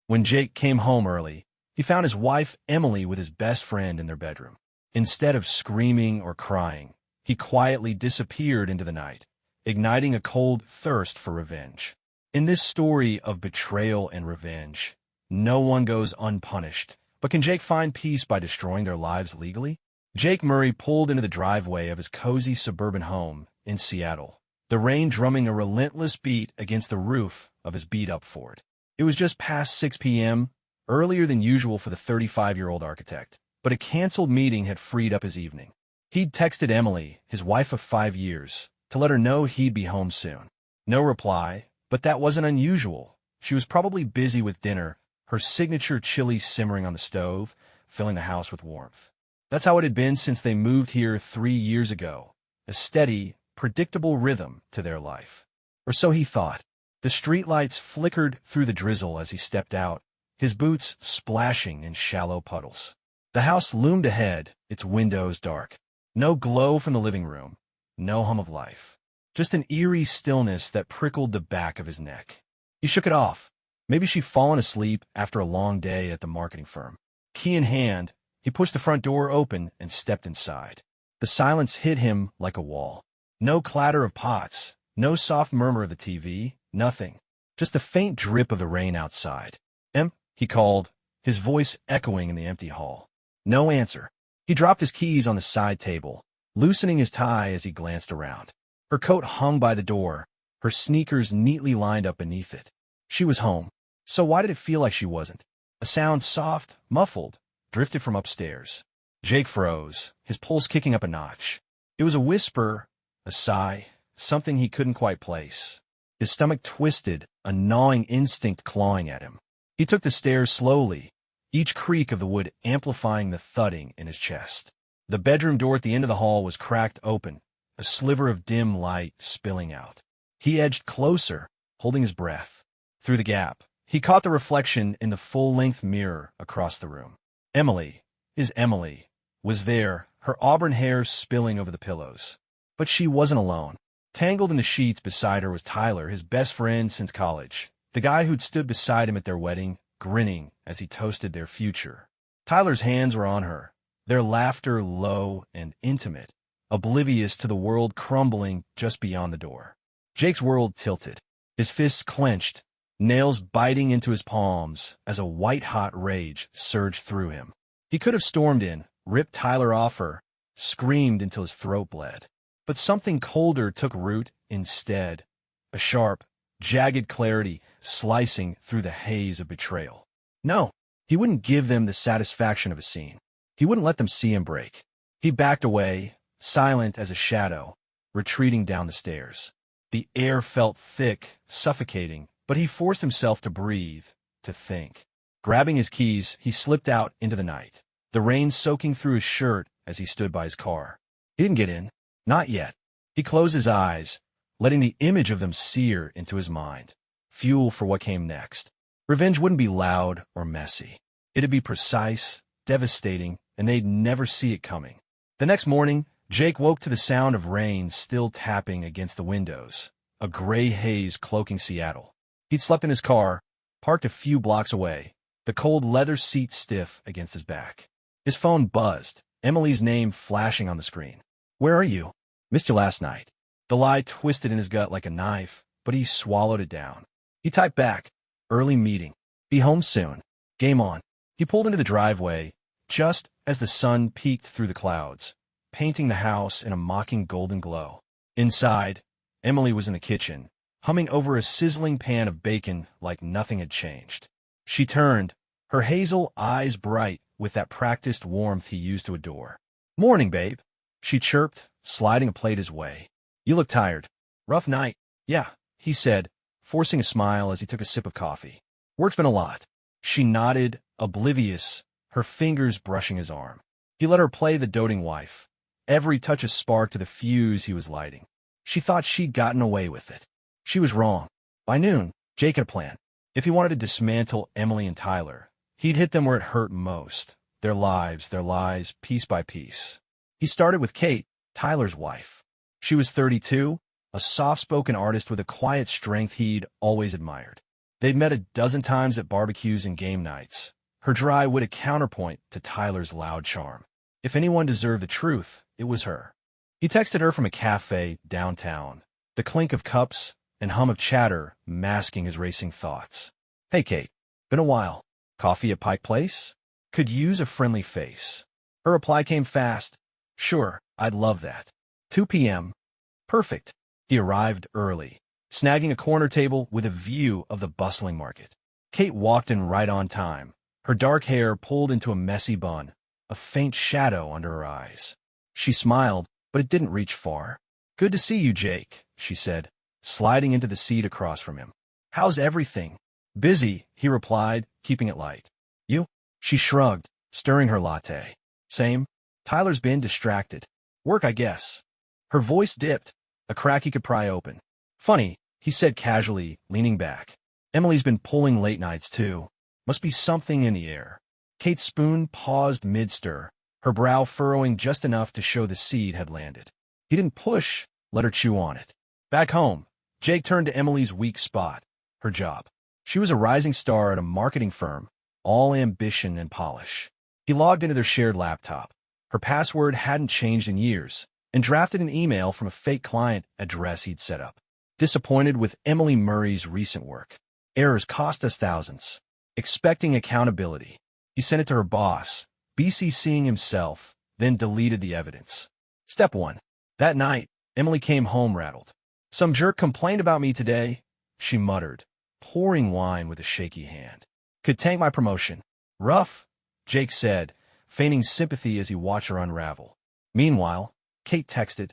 When Jake came home early, he found his wife, Emily, with his best friend in their bedroom. Instead of screaming or crying, he quietly disappeared into the night, igniting a cold thirst for revenge. In this story of betrayal and revenge, no one goes unpunished. But can Jake find peace by destroying their lives legally? Jake Murray pulled into the driveway of his cozy suburban home in Seattle, the rain drumming a relentless beat against the roof of his beat-up Ford. It was just past 6 p.m., earlier than usual for the 35-year-old architect, but a canceled meeting had freed up his evening. He'd texted Emily, his wife of 5 years, to let her know he'd be home soon. No reply, but that wasn't unusual. She was probably busy with dinner, her signature chili simmering on the stove, filling the house with warmth. That's how it had been since they moved here 3 years ago, a steady, predictable rhythm to their life. Or so he thought. The streetlights flickered through the drizzle as he stepped out, his boots splashing in shallow puddles. The house loomed ahead, its windows dark. No glow from the living room, no hum of life. Just an eerie stillness that prickled the back of his neck. He shook it off. Maybe she'd fallen asleep after a long day at the marketing firm. Key in hand, he pushed the front door open and stepped inside. The silence hit him like a wall. No clatter of pots, no soft murmur of the TV, nothing. Just the faint drip of the rain outside. "Em," he called, his voice echoing in the empty hall. No answer. He dropped his keys on the side table, loosening his tie as he glanced around. Her coat hung by the door, her sneakers neatly lined up beneath it. She was home. So why did it feel like she wasn't? A sound, soft, muffled, drifted from upstairs. Jake froze, his pulse kicking up a notch. It was a whisper, a sigh, something he couldn't quite place. His stomach twisted, a gnawing instinct clawing at him. He took the stairs slowly, each creak of the wood amplifying the thudding in his chest. The bedroom door at the end of the hall was cracked open, a sliver of dim light spilling out. He edged closer, holding his breath. Through the gap, he caught the reflection in the full-length mirror across the room. Emily, his Emily, was there, her auburn hair spilling over the pillows. But she wasn't alone. Tangled in the sheets beside her was Tyler, his best friend since college, the guy who'd stood beside him at their wedding, grinning as he toasted their future. Tyler's hands were on her, their laughter low and intimate, oblivious to the world crumbling just beyond the door. Jake's world tilted, his fists clenched, nails biting into his palms as a white-hot rage surged through him. He could have stormed in, ripped Tyler off her, screamed until his throat bled. But something colder took root instead, a sharp, jagged clarity slicing through the haze of betrayal. No, he wouldn't give them the satisfaction of a scene. He wouldn't let them see him break. He backed away, silent as a shadow, retreating down the stairs. The air felt thick, suffocating, but he forced himself to breathe, to think. Grabbing his keys, he slipped out into the night, the rain soaking through his shirt as he stood by his car. He didn't get in. Not yet. He closed his eyes, letting the image of them sear into his mind, fuel for what came next. Revenge wouldn't be loud or messy. It'd be precise, devastating, and they'd never see it coming. The next morning, Jake woke to the sound of rain still tapping against the windows, a gray haze cloaking Seattle. He'd slept in his car, parked a few blocks away, the cold leather seat stiff against his back. His phone buzzed, Emily's name flashing on the screen. "Where are you? Missed you last night." The lie twisted in his gut like a knife, but he swallowed it down. He typed back, "Early meeting. Be home soon. Game on." He pulled into the driveway, just as the sun peeked through the clouds, painting the house in a mocking golden glow. Inside, Emily was in the kitchen, humming over a sizzling pan of bacon like nothing had changed. She turned, her hazel eyes bright with that practiced warmth he used to adore. "Morning, babe," she chirped, sliding a plate his way. "You look tired." "Rough night." "Yeah," he said, forcing a smile as he took a sip of coffee. "Work's been a lot." She nodded, oblivious, her fingers brushing his arm. He let her play the doting wife, every touch a spark to the fuse he was lighting. She thought she'd gotten away with it. She was wrong. By noon, Jake had a plan. If he wanted to dismantle Emily and Tyler, he'd hit them where it hurt most, their lives, their lies, piece by piece. He started with Kate, Tyler's wife. She was 32, a soft-spoken artist with a quiet strength he'd always admired. They'd met a dozen times at barbecues and game nights, her dry wit a counterpoint to Tyler's loud charm. If anyone deserved the truth, it was her. He texted her from a cafe downtown, the clink of cups and hum of chatter masking his racing thoughts. Hey, Kate. Been a while. Coffee at Pike Place? Could use a friendly face. Her reply came fast. Sure, I'd love that. 2 p.m. Perfect. He arrived early, snagging a corner table with a view of the bustling market. Kate walked in right on time, her dark hair pulled into a messy bun, a faint shadow under her eyes. She smiled, but it didn't reach far. Good to see you, Jake, she said, sliding into the seat across from him. How's everything? Busy, he replied, keeping it light. You? She shrugged, stirring her latte. Same. Tyler's been distracted. Work, I guess. Her voice dipped, a crack he could pry open. Funny, he said casually, leaning back. Emily's been pulling late nights, too. Must be something in the air. Kate's spoon paused mid-stir, her brow furrowing just enough to show the seed had landed. He didn't push, let her chew on it. Back home, Jake turned to Emily's weak spot, her job. She was a rising star at a marketing firm, all ambition and polish. He logged into their shared laptop. Her password hadn't changed in years, and drafted an email from a fake client address he'd set up. Disappointed with Emily Murray's recent work. Errors cost us thousands. Expecting accountability. He sent it to her boss, BCCing himself, then deleted the evidence. Step 1. That night, Emily came home rattled. Some jerk complained about me today, she muttered, pouring wine with a shaky hand. Could tank my promotion. Rough, Jake said, feigning sympathy as he watched her unravel. Meanwhile, Kate texted,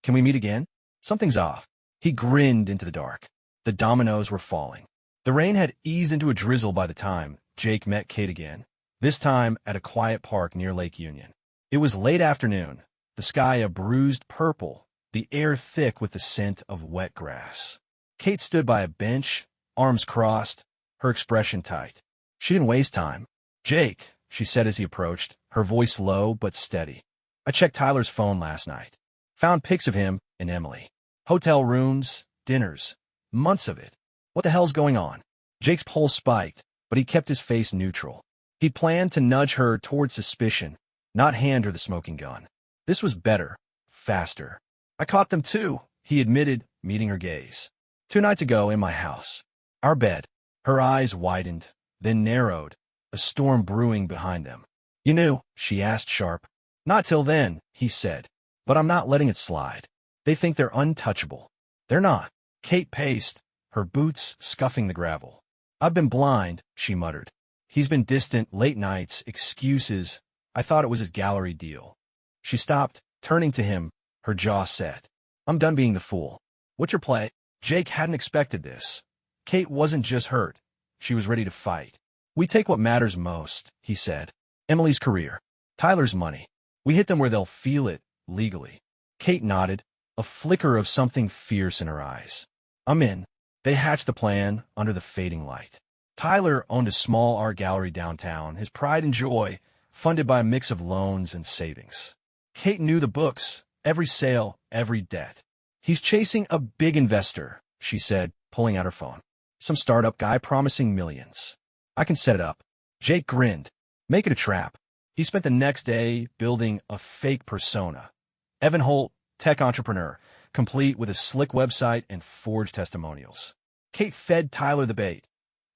Can we meet again? Something's off. He grinned into the dark. The dominoes were falling. The rain had eased into a drizzle by the time Jake met Kate again, this time at a quiet park near Lake Union. It was late afternoon, the sky a bruised purple, the air thick with the scent of wet grass. Kate stood by a bench, arms crossed, her expression tight. She didn't waste time. Jake, she said as he approached, her voice low but steady. I checked Tyler's phone last night. Found pics of him and Emily. Hotel rooms, dinners, months of it. What the hell's going on? Jake's pulse spiked, but he kept his face neutral. He planned to nudge her toward suspicion, not hand her the smoking gun. This was better, faster. I caught them too, he admitted, meeting her gaze. 2 nights ago in my house. Our bed. Her eyes widened, then narrowed, a storm brewing behind them. You knew, she asked sharp. Not till then, he said. But I'm not letting it slide. They think they're untouchable. They're not. Kate paced, her boots scuffing the gravel. I've been blind, she muttered. He's been distant, late nights, excuses. I thought it was his gallery deal. She stopped, turning to him, her jaw set. I'm done being the fool. What's your play? Jake hadn't expected this. Kate wasn't just hurt. She was ready to fight. We take what matters most, he said. Emily's career. Tyler's money. We hit them where they'll feel it, legally. Kate nodded, a flicker of something fierce in her eyes. I'm in. They hatched the plan under the fading light. Tyler owned a small art gallery downtown, his pride and joy, funded by a mix of loans and savings. Kate knew the books, every sale, every debt. He's chasing a big investor, she said, pulling out her phone. Some startup guy promising millions. I can set it up. Jake grinned. Make it a trap. He spent the next day building a fake persona. Evan Holt, tech entrepreneur, complete with a slick website and forged testimonials. Kate fed Tyler the bait.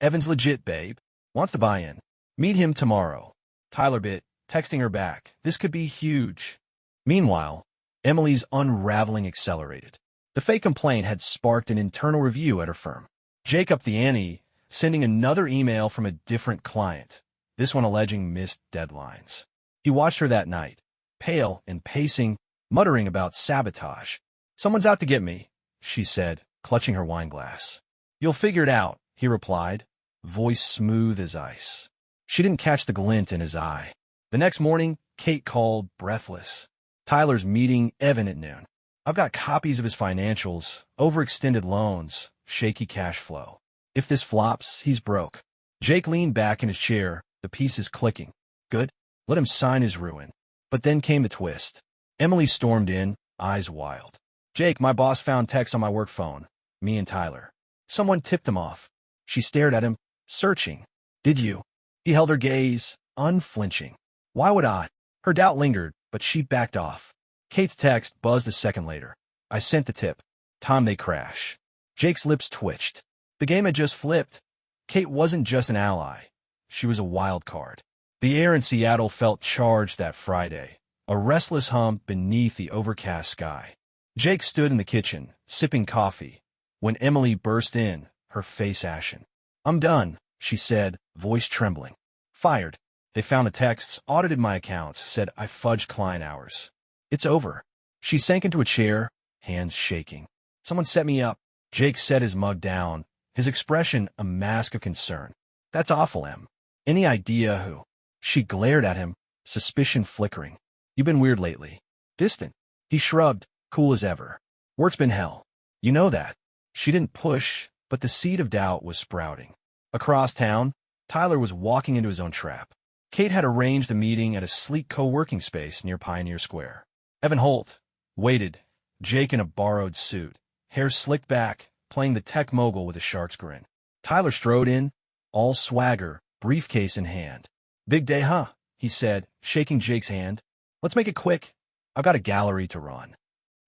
Evan's legit, babe. Wants to buy in. Meet him tomorrow. Tyler bit, texting her back. This could be huge. Meanwhile, Emily's unraveling accelerated. The fake complaint had sparked an internal review at her firm. Jake upped the ante, sending another email from a different client, this one alleging missed deadlines. He watched her that night, pale and pacing, muttering about sabotage. Someone's out to get me, she said, clutching her wine glass. You'll figure it out, he replied, voice smooth as ice. She didn't catch the glint in his eye. The next morning, Kate called, breathless. Tyler's meeting Evan at noon. I've got copies of his financials, overextended loans, shaky cash flow. If this flops, he's broke. Jake leaned back in his chair, the pieces clicking. Good. Let him sign his ruin. But then came the twist. Emily stormed in, eyes wild. Jake, my boss found texts on my work phone. Me and Tyler. Someone tipped them off. She stared at him, searching. Did you? He held her gaze, unflinching. Why would I? Her doubt lingered, but she backed off. Kate's text buzzed a second later. I sent the tip. Time they crash. Jake's lips twitched. The game had just flipped. Kate wasn't just an ally. She was a wild card. The air in Seattle felt charged that Friday, a restless hum beneath the overcast sky. Jake stood in the kitchen, sipping coffee, when Emily burst in, her face ashen. I'm done, she said, voice trembling. Fired. They found the texts, audited my accounts, said I fudged client hours. It's over. She sank into a chair, hands shaking. Someone set me up. Jake set his mug down, his expression a mask of concern. That's awful, Em. Any idea who? She glared at him, suspicion flickering. You've been weird lately. Distant. He shrugged, cool as ever. Work's been hell. You know that. She didn't push, but the seed of doubt was sprouting. Across town, Tyler was walking into his own trap. Kate had arranged a meeting at a sleek co-working space near Pioneer Square. Evan Holt waited, Jake in a borrowed suit, hair slicked back, playing the tech mogul with a shark's grin. Tyler strode in, all swagger, briefcase in hand. Big day, huh? He said, shaking Jake's hand. Let's make it quick. I've got a gallery to run.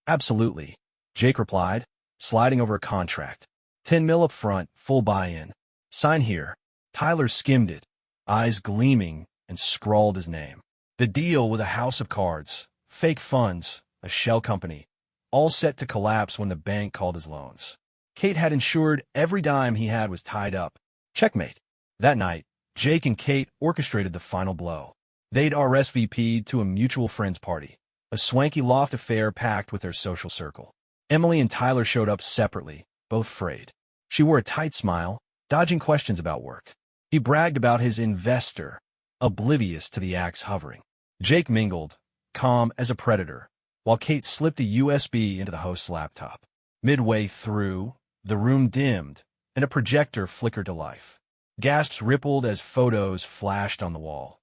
Absolutely, Jake replied, sliding over a contract. 10 mil up front, full buy-in. Sign here. Tyler skimmed it, eyes gleaming, and scrawled his name. The deal was a house of cards, fake funds, a shell company, all set to collapse when the bank called his loans. Kate had ensured every dime he had was tied up. Checkmate. That night, Jake and Kate orchestrated the final blow. They'd RSVP'd to a mutual friends party, a swanky loft affair packed with their social circle. Emily and Tyler showed up separately, both frayed. She wore a tight smile, dodging questions about work. He bragged about his investor, oblivious to the axe hovering. Jake mingled, calm as a predator, while Kate slipped a USB into the host's laptop. Midway through, the room dimmed, and a projector flickered to life. Gasps rippled as photos flashed on the wall.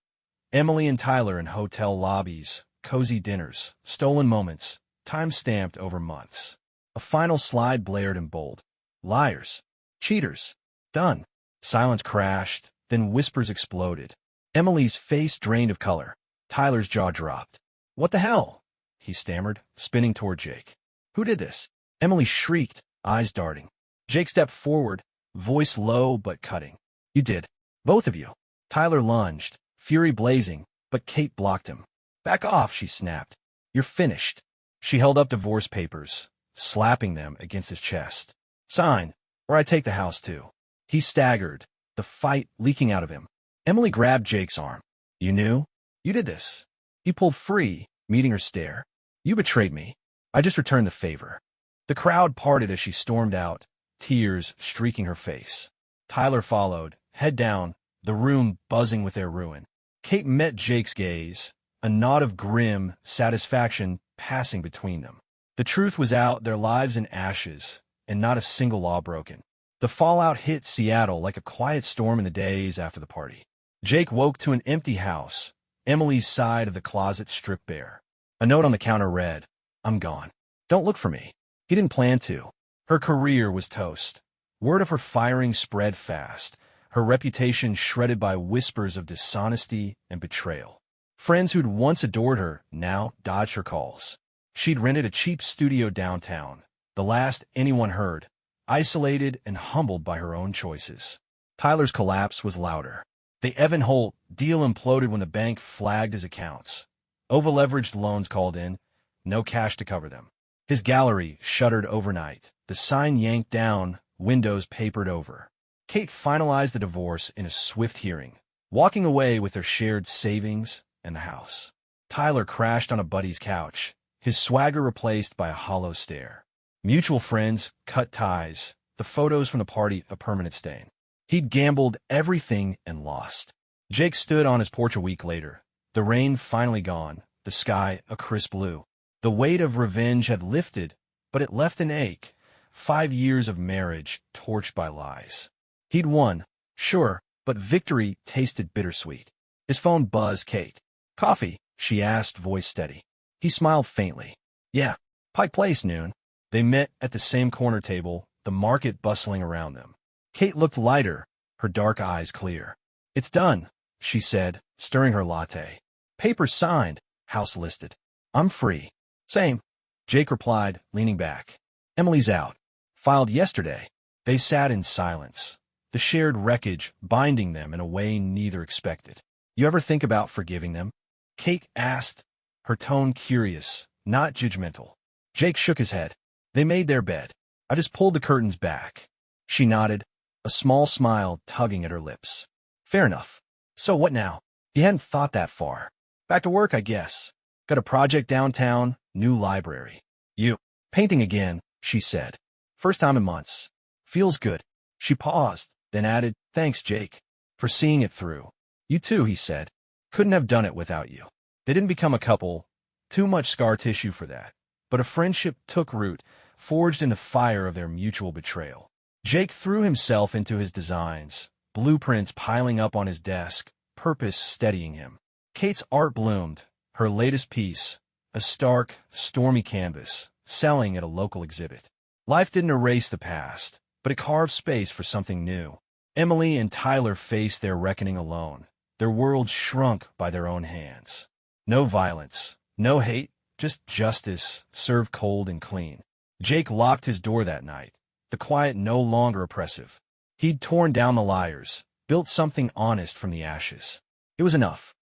Emily and Tyler in hotel lobbies, cozy dinners, stolen moments, time-stamped over months. A final slide blared in bold. Liars. Cheaters. Done. Silence crashed, then whispers exploded. Emily's face drained of color. Tyler's jaw dropped. What the hell? He stammered, spinning toward Jake. Who did this? Emily shrieked, eyes darting. Jake stepped forward, voice low but cutting. You did. Both of you. Tyler lunged, fury blazing, but Kate blocked him. Back off, she snapped. You're finished. She held up divorce papers, slapping them against his chest. Sign, or I take the house too. He staggered, the fight leaking out of him. Emily grabbed Jake's arm. You knew? You did this. He pulled free, meeting her stare. You betrayed me. I just returned the favor. The crowd parted as she stormed out, tears streaking her face. Tyler followed, head down, the room buzzing with their ruin. Kate met Jake's gaze, a nod of grim satisfaction passing between them. The truth was out, their lives in ashes, and not a single law broken. The fallout hit Seattle like a quiet storm in the days after the party. Jake woke to an empty house, Emily's side of the closet stripped bare. A note on the counter read, I'm gone. Don't look for me. He didn't plan to. Her career was toast. Word of her firing spread fast, her reputation shredded by whispers of dishonesty and betrayal. Friends who'd once adored her now dodged her calls. She'd rented a cheap studio downtown, the last anyone heard, isolated and humbled by her own choices. Tyler's collapse was louder. The Evan Holt deal imploded when the bank flagged his accounts. Over-leveraged loans called in, no cash to cover them. His gallery shuttered overnight, the sign yanked down, windows papered over. Kate finalized the divorce in a swift hearing, walking away with their shared savings and the house. Tyler crashed on a buddy's couch, his swagger replaced by a hollow stare. Mutual friends cut ties, the photos from the party a permanent stain. He'd gambled everything and lost. Jake stood on his porch a week later, the rain finally gone, the sky a crisp blue. The weight of revenge had lifted, but it left an ache. 5 years of marriage torched by lies. He'd won, sure, but victory tasted bittersweet. His phone buzzed. Kate. Coffee, she asked, voice steady. He smiled faintly. Yeah, Pike Place, noon. They met at the same corner table, the market bustling around them. Kate looked lighter, her dark eyes clear. "It's done," she said, stirring her latte. "Papers signed, house listed. I'm free." "Same," Jake replied, leaning back. "Emily's out. Filed yesterday." They sat in silence, the shared wreckage binding them in a way neither expected. "You ever think about forgiving them?" Kate asked, her tone curious, not judgmental. Jake shook his head. "They made their bed. I just pulled the curtains back." She nodded, a small smile tugging at her lips. "Fair enough. So what now?" He hadn't thought that far. "Back to work, I guess. Got a project downtown, new library." "You?" "Painting again," she said. "First time in months. Feels good." She paused, then added, "Thanks, Jake, for seeing it through." "You too," he said. "Couldn't have done it without you." They didn't become a couple, too much scar tissue for that. But a friendship took root, forged in the fire of their mutual betrayal. Jake threw himself into his designs, blueprints piling up on his desk, purpose steadying him. Kate's art bloomed, her latest piece, a stark, stormy canvas, selling at a local exhibit. Life didn't erase the past, but it carved space for something new. Emily and Tyler faced their reckoning alone, their world shrunk by their own hands. No violence, no hate, just justice, served cold and clean. Jake locked his door that night, the quiet no longer oppressive. He'd torn down the liars, built something honest from the ashes. It was enough.